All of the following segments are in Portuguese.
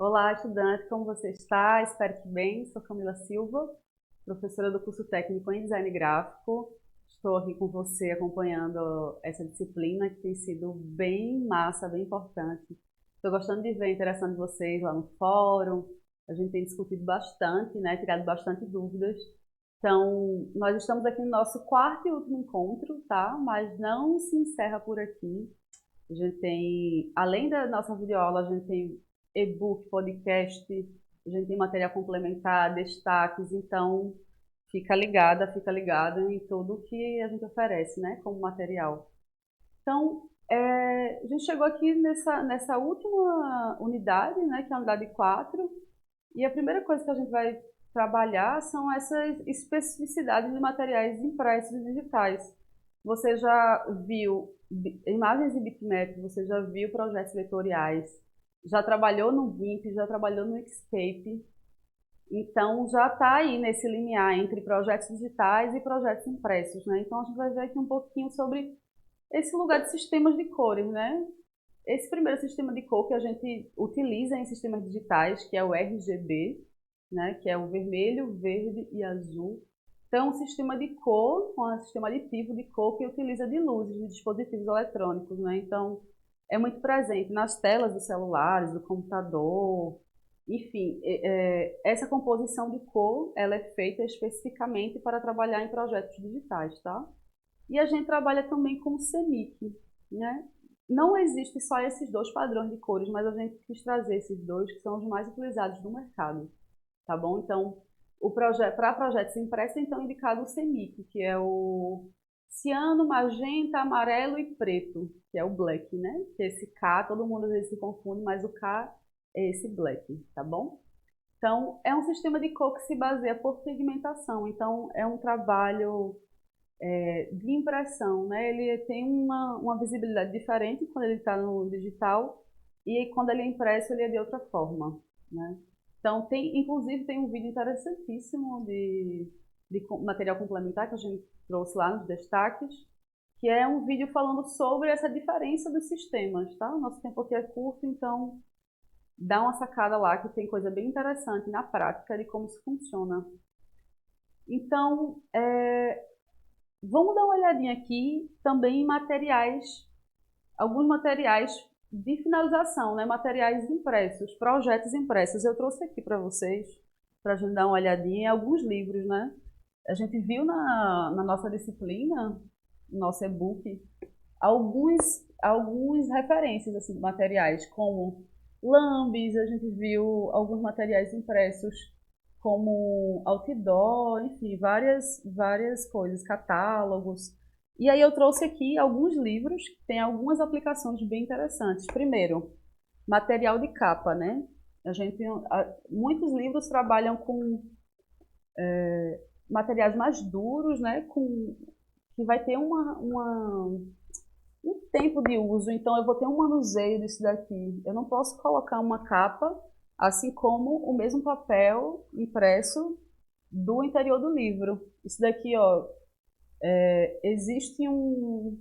Olá, estudante, como você está? Espero que bem. Sou Camila Silva, professora do curso técnico em design gráfico. Estou aqui com você acompanhando essa disciplina que tem sido bem massa, bem importante. Estou gostando de ver a interação de vocês lá no fórum. A gente tem discutido bastante, né? Tirado bastante dúvidas. Então, nós estamos aqui no nosso quarto e último encontro, tá? Mas não se encerra por aqui. A gente tem, além da nossa videoaula, a gente tem e-book, podcast, a gente tem material complementar, destaques, então fica ligada em tudo que a gente oferece, né, como material. Então, a gente chegou aqui nessa última unidade, né, que é a unidade 4, e a primeira coisa que a gente vai trabalhar são essas especificidades de materiais impressos e digitais. Você já viu imagens e bitmaps, você já viu projetos vetoriais, já trabalhou no GIMP, já trabalhou no Inkscape, então já está aí nesse limiar entre projetos digitais e projetos impressos, né? Então a gente vai ver aqui um pouquinho sobre esse lugar de sistemas de cores, né? Esse primeiro sistema de cor que a gente utiliza em sistemas digitais, que é o RGB, né? Que é o vermelho, verde e azul. Então, um sistema de cor, um sistema aditivo de cor que utiliza de luzes de dispositivos eletrônicos, né? Então, é muito presente nas telas dos celulares, do computador, enfim, essa composição de cor, ela é feita especificamente para trabalhar em projetos digitais, tá? E a gente trabalha também com o CMYK, né? Não existe só esses dois padrões de cores, mas a gente quis trazer esses dois que são os mais utilizados no mercado, tá bom? Então, para projetos impressos, então, indicado o CMYK, que é o ciano, magenta, amarelo e preto, que é o black, né? Que é esse K, todo mundo às vezes se confunde, mas o K é esse black, tá bom? Então, é um sistema de cor que se baseia por pigmentação, então é um trabalho de impressão, né? Ele tem uma visibilidade diferente quando ele está no digital e quando ele é impresso ele é de outra forma, né? Então, inclusive tem um vídeo interessantíssimo de material complementar que a gente trouxe lá nos destaques, que é um vídeo falando sobre essa diferença dos sistemas, tá? O nosso tempo aqui é curto, então dá uma sacada lá que tem coisa bem interessante na prática de como isso funciona. Então, vamos dar uma olhadinha aqui também em materiais, alguns materiais de finalização, né? Materiais impressos, projetos impressos. Eu trouxe aqui para vocês, para a gente dar uma olhadinha em alguns livros, né? A gente viu na nossa disciplina, no nosso e-book, alguns referências assim, de materiais, como lambis, a gente viu alguns materiais impressos como outdoor, enfim, várias coisas, catálogos. E aí eu trouxe aqui alguns livros que têm algumas aplicações bem interessantes. Primeiro, material de capa, né? Muitos livros trabalham com materiais mais duros, né? Que vai ter um tempo de uso, então eu vou ter um manuseio disso daqui. Eu não posso colocar uma capa, assim como o mesmo papel impresso do interior do livro. Isso daqui, ó, existe um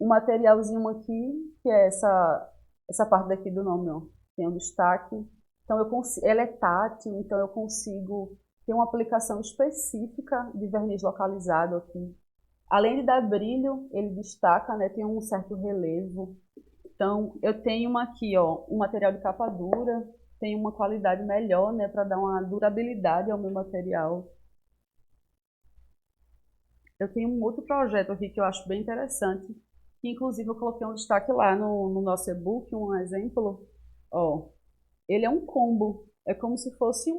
materialzinho aqui, que é essa parte daqui do nome, ó, tem um destaque. Então, ela é tátil, então eu consigo ter uma aplicação específica de verniz localizado aqui. Além de dar brilho, ele destaca, né, tem um certo relevo. Então, eu tenho uma aqui, ó, um material de capa dura, tem uma qualidade melhor, né, para dar uma durabilidade ao meu material. Eu tenho um outro projeto aqui que eu acho bem interessante, que inclusive eu coloquei um destaque lá no nosso e-book, um exemplo. Ó, ele é um combo, é como se fosse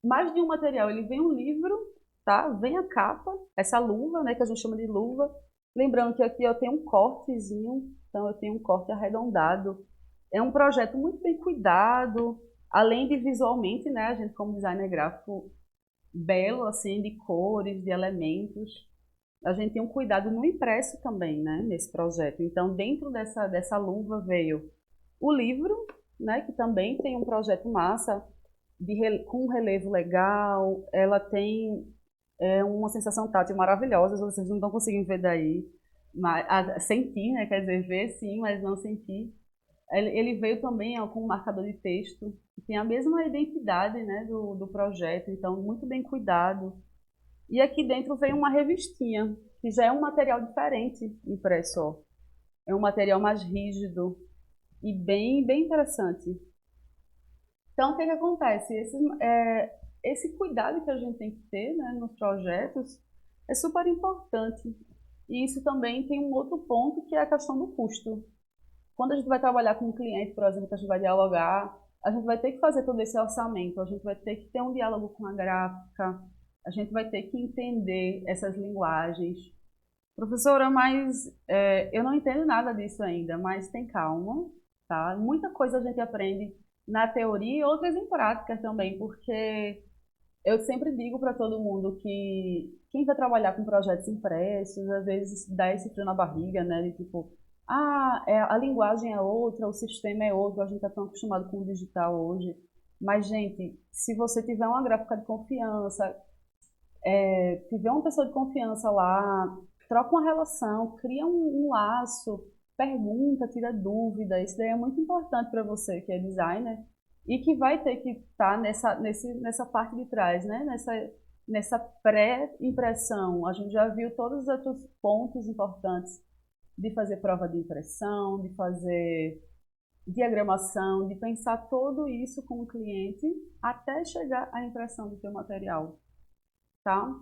mais de um material. Ele vem um livro, tá? Vem a capa, essa luva, né, que a gente chama de luva. Lembrando que aqui eu tenho um cortezinho, então eu tenho um corte arredondado. É um projeto muito bem cuidado, além de visualmente, né, a gente como designer gráfico belo, assim, de cores, de elementos. A gente tem um cuidado no impresso também, né, nesse projeto. Então, dentro dessa luva veio o livro, né, que também tem um projeto massa, com um relevo legal, ela tem uma sensação tátil maravilhosa, vocês não estão conseguindo ver daí, mas, sentir, né, quer dizer, ver sim, mas não sentir. Ele veio também com um marcador de texto, que tem a mesma identidade, né, do projeto, então muito bem cuidado. E aqui dentro vem uma revistinha, que já é um material diferente impresso, ó. É um material mais rígido e bem interessante. Então, o que acontece? Esse cuidado que a gente tem que ter, né, nos projetos é super importante. E isso também tem um outro ponto, que é a questão do custo. Quando a gente vai trabalhar com um cliente, por exemplo, que a gente vai dialogar, a gente vai ter que fazer todo esse orçamento, a gente vai ter que ter um diálogo com a gráfica, a gente vai ter que entender essas linguagens. Professora, mas eu não entendo nada disso ainda, mas tem calma, tá? Muita coisa a gente aprende na teoria e outras em prática também, porque eu sempre digo para todo mundo que quem vai trabalhar com projetos impressos, às vezes dá esse frio na barriga, né? De tipo, a linguagem é outra, o sistema é outro, a gente está tão acostumado com o digital hoje. Mas, gente, se você tiver uma gráfica de confiança, tiver uma pessoa de confiança lá, troca uma relação, cria um laço, pergunta, tira dúvida. Isso daí é muito importante para você que é designer e que vai ter que estar nessa parte de trás, né? Nessa pré-impressão. A gente já viu todos os outros pontos importantes de fazer prova de impressão, de fazer diagramação, de pensar tudo isso com o cliente até chegar à impressão do teu material, tá?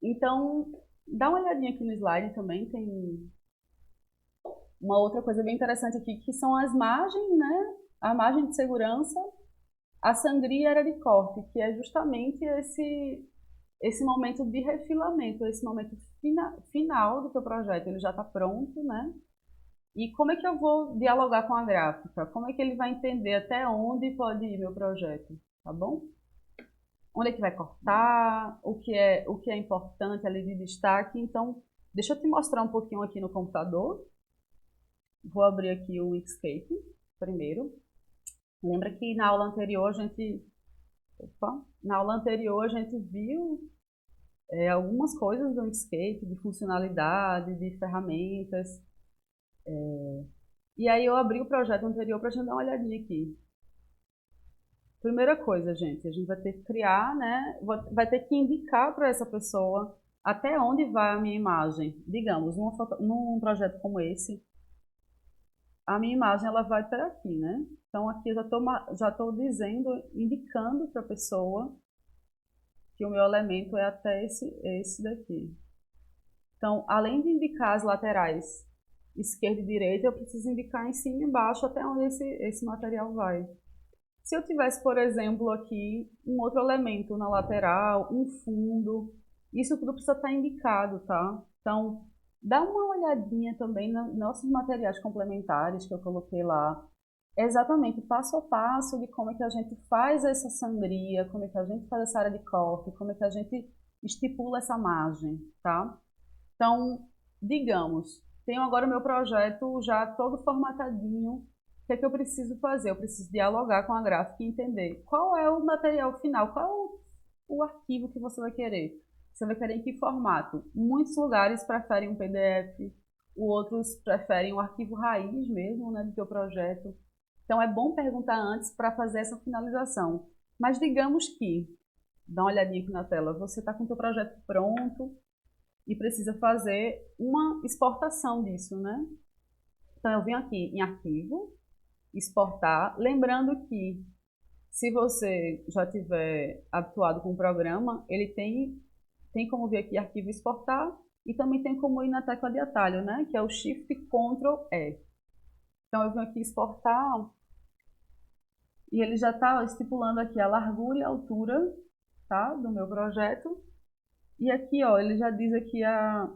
Então, dá uma olhadinha aqui no slide também, tem uma outra coisa bem interessante aqui, que são as margens, né? A margem de segurança, a sangria era de corte, que é justamente esse momento de refilamento, esse momento final do teu projeto. Ele já está pronto, né? E como é que eu vou dialogar com a gráfica? Como é que ele vai entender até onde pode ir meu projeto, tá bom? Onde é que vai cortar, o que é importante ali de destaque. Então, deixa eu te mostrar um pouquinho aqui no computador. Vou abrir aqui o Inkscape primeiro. Lembra que na aula anterior a gente viu algumas coisas do Inkscape, de funcionalidade, de ferramentas. E aí eu abri o projeto anterior para a gente dar uma olhadinha aqui. Primeira coisa, gente, a gente vai ter que criar, né? Vai ter que indicar para essa pessoa até onde vai a minha imagem. Digamos, num projeto como esse, a minha imagem ela vai até aqui, né? Então aqui eu já estou dizendo, indicando para a pessoa que o meu elemento é até esse daqui. Então, além de indicar as laterais esquerda e direita, eu preciso indicar em cima e embaixo até onde esse material vai. Se eu tivesse, por exemplo, aqui um outro elemento na lateral, um fundo, isso tudo precisa estar indicado, tá? Então, dá uma olhadinha também nos nossos materiais complementares que eu coloquei lá. É exatamente passo a passo de como é que a gente faz essa sangria, como é que a gente faz essa área de corte, como é que a gente estipula essa margem, tá? Então, digamos, tenho agora o meu projeto já todo formatadinho. O que é que eu preciso fazer? Eu preciso dialogar com a gráfica e entender qual é o material final, qual é o arquivo que você vai querer. Você vai querer em que formato? Muitos lugares preferem um PDF, outros preferem um arquivo raiz mesmo, né, do teu projeto. Então é bom perguntar antes para fazer essa finalização. Mas digamos que, dá uma olhadinha aqui na tela, você está com o teu projeto pronto, e precisa fazer uma exportação disso, né? Então eu venho aqui em arquivo, exportar, lembrando que se você já tiver habituado com o programa, ele tem como vir aqui arquivo exportar e também tem como ir na tecla de atalho, né? Que é o Shift Ctrl E. Então eu venho aqui exportar e ele já está estipulando aqui a largura e a altura, tá? Do meu projeto. E aqui, ó, ele já diz aqui a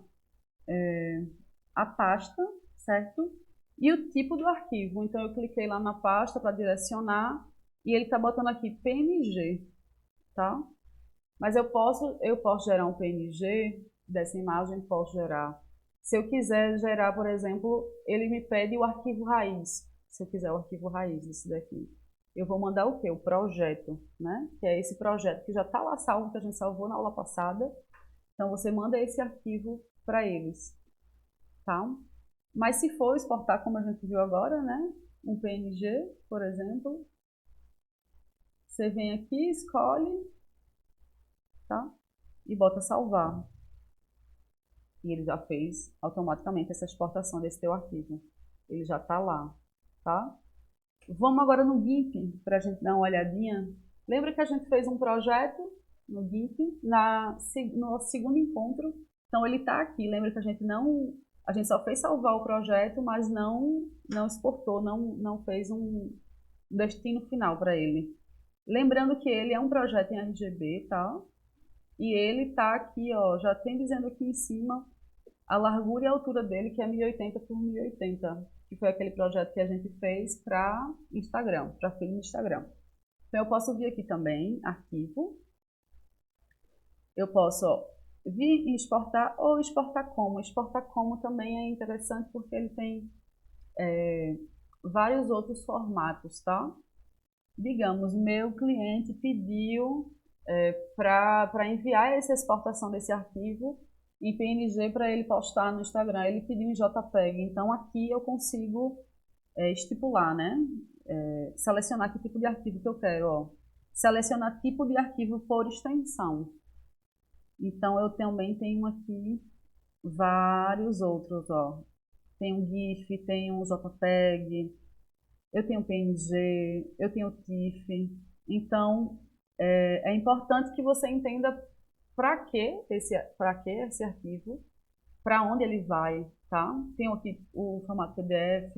pasta, certo? E o tipo do arquivo. Então eu cliquei lá na pasta para direcionar e ele está botando aqui PNG, tá? Mas eu posso gerar um PNG dessa imagem, posso gerar. Se eu quiser gerar, por exemplo, ele me pede o arquivo raiz. Se eu quiser o arquivo raiz desse daqui, eu vou mandar o quê? O projeto, né? Que é esse projeto que já está lá salvo, que a gente salvou na aula passada. Então você manda esse arquivo para eles, tá? Mas se for exportar, como a gente viu agora, né? um PNG, por exemplo. Você vem aqui, escolhe, tá? E bota salvar. E ele já fez automaticamente essa exportação desse teu arquivo. Ele já está lá, tá? Vamos agora no GIMP para a gente dar uma olhadinha. Lembra que a gente fez um projeto no GIMP no segundo encontro? Então ele está aqui. Lembra que a gente só fez salvar o projeto, mas não exportou, não fez um destino final para ele. Lembrando que ele é um projeto em RGB, tá? E ele está aqui, ó, já tem dizendo aqui em cima a largura e a altura dele, que é 1080 por 1080, que foi aquele projeto que a gente fez para Instagram, para feed no Instagram. Então eu posso vir aqui também, arquivo, eu posso vir e exportar ou exportar como. Exportar como também é interessante porque ele tem vários outros formatos, tá? Digamos, meu cliente pediu para enviar essa exportação desse arquivo em PNG para ele postar no Instagram. Ele pediu em JPEG, então aqui eu consigo estipular, né? Selecionar que tipo de arquivo que eu quero. Ó. Selecionar tipo de arquivo por extensão. Então eu também tenho aqui vários outros. Ó. Tem um GIF, tem um JPEG, eu tenho PNG, eu tenho TIFF. Então é importante que você entenda para que esse arquivo, para onde ele vai, tá? Tem aqui o formato PDF,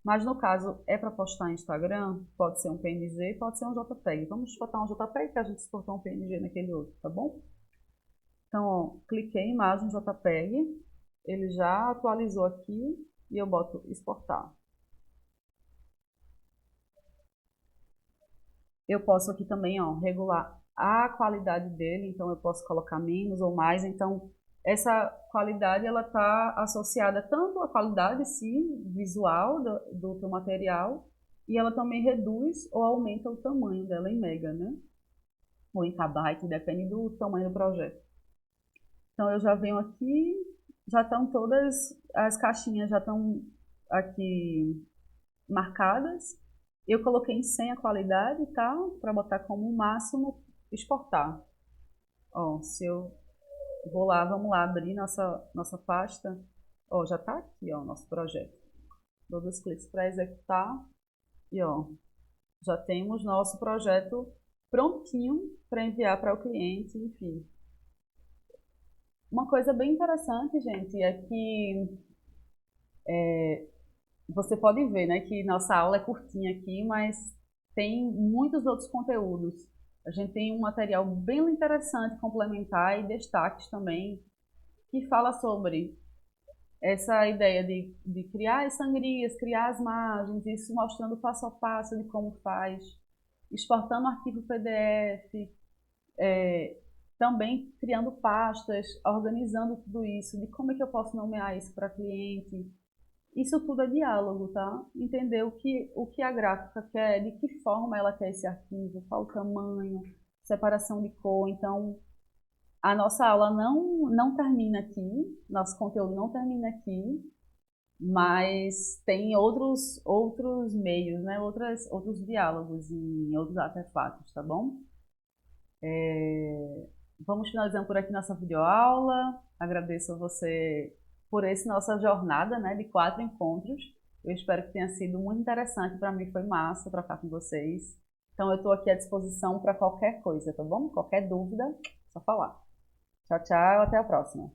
mas no caso é para postar no Instagram, pode ser um PNG, pode ser um JPEG. Vamos exportar um JPEG que a gente exportou um PNG naquele outro, tá bom? Então, ó, cliquei em imagem JPEG, ele já atualizou aqui e eu boto exportar. Eu posso aqui também, ó, regular a qualidade dele, então eu posso colocar menos ou mais. Então, essa qualidade ela está associada tanto à qualidade, sim, visual do teu material, e ela também reduz ou aumenta o tamanho dela em mega, né? Ou em kbyte, depende do tamanho do projeto. Então, eu já venho aqui, já estão todas as caixinhas já estão aqui marcadas. Eu coloquei em 100 a qualidade, tá? Para botar como máximo exportar. Ó, se eu vou lá, vamos lá abrir nossa pasta. Ó, já tá aqui, ó, nosso projeto. Dou 2 cliques para executar e ó, já temos nosso projeto prontinho para enviar para o cliente, enfim. Uma coisa bem interessante, gente, é que você pode ver, né, que nossa aula é curtinha aqui, mas tem muitos outros conteúdos. A gente tem um material bem interessante, complementar e destaques também, que fala sobre essa ideia de criar as sangrias, criar as margens, isso mostrando passo a passo de como faz, exportando arquivo PDF, também criando pastas, organizando tudo isso, de como é que eu posso nomear isso para cliente. Isso tudo é diálogo, tá? Entender o que a gráfica quer, de que forma ela quer esse arquivo, qual o tamanho, separação de cor. Então, a nossa aula não termina aqui, nosso conteúdo não termina aqui, mas tem outros meios, né? Outros diálogos e outros artefatos, tá bom? Vamos finalizando por aqui nossa videoaula. Agradeço a você por essa nossa jornada, né, de 4 encontros. Eu espero que tenha sido muito interessante. Para mim foi massa trocar com vocês. Então eu estou aqui à disposição para qualquer coisa, tá bom? Qualquer dúvida, só falar. Tchau, tchau, até a próxima.